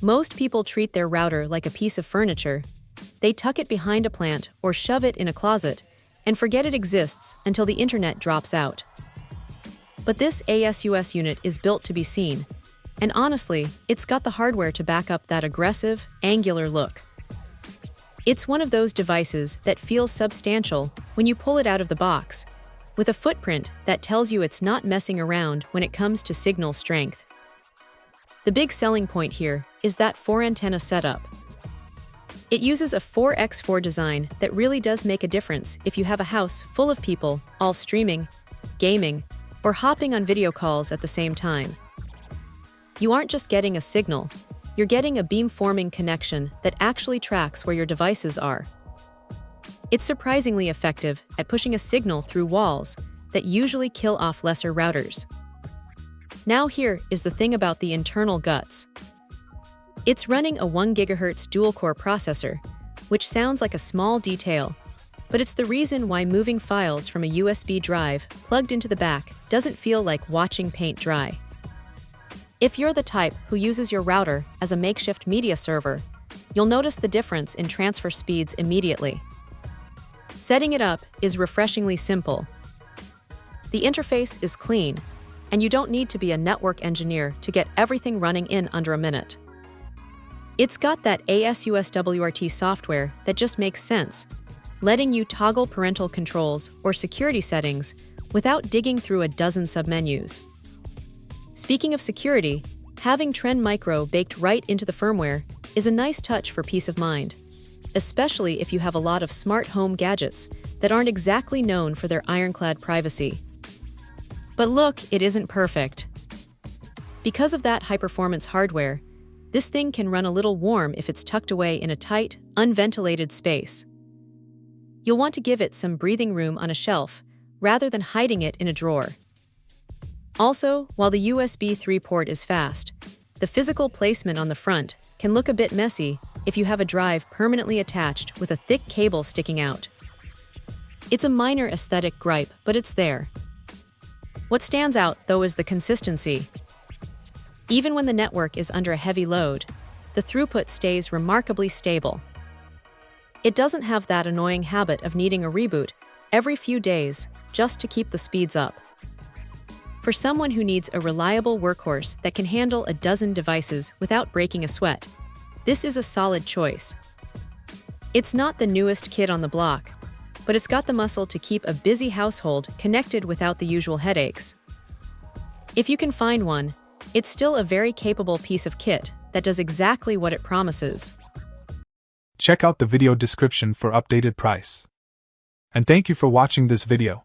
Most people treat their router like a piece of furniture. They tuck it behind a plant or shove it in a closet and forget it exists until the internet drops out. But this ASUS unit is built to be seen, and honestly, it's got the hardware to back up that aggressive, angular look. It's one of those devices that feels substantial when you pull it out of the box, with a footprint that tells you it's not messing around when it comes to signal strength. The big selling point here is that 4-antenna setup. It uses a 4x4 design that really does make a difference if you have a house full of people all streaming, gaming, or hopping on video calls at the same time. You aren't just getting a signal, you're getting a beamforming connection that actually tracks where your devices are. It's surprisingly effective at pushing a signal through walls that usually kill off lesser routers. Now here is the thing about the internal guts. It's running a 1 GHz dual-core processor, which sounds like a small detail, but it's the reason why moving files from a USB drive plugged into the back doesn't feel like watching paint dry. If you're the type who uses your router as a makeshift media server, you'll notice the difference in transfer speeds immediately. Setting it up is refreshingly simple. The interface is clean, and you don't need to be a network engineer to get everything running in under a minute. It's got that ASUS RT software that just makes sense, letting you toggle parental controls or security settings without digging through a dozen submenus. Speaking of security, having Trend Micro baked right into the firmware is a nice touch for peace of mind, especially if you have a lot of smart home gadgets that aren't exactly known for their ironclad privacy. But look, it isn't perfect. Because of that high-performance hardware, this thing can run a little warm if it's tucked away in a tight, unventilated space. You'll want to give it some breathing room on a shelf, rather than hiding it in a drawer. Also, while the USB 3 port is fast, the physical placement on the front can look a bit messy if you have a drive permanently attached with a thick cable sticking out. It's a minor aesthetic gripe, but it's there. What stands out, though, is the consistency. Even when the network is under a heavy load, the throughput stays remarkably stable. It doesn't have that annoying habit of needing a reboot every few days just to keep the speeds up. For someone who needs a reliable workhorse that can handle a dozen devices without breaking a sweat, this is a solid choice. It's not the newest kid on the block, but it's got the muscle to keep a busy household connected without the usual headaches. If you can find one, it's still a very capable piece of kit that does exactly what it promises. Check out the video description for updated price. And thank you for watching this video.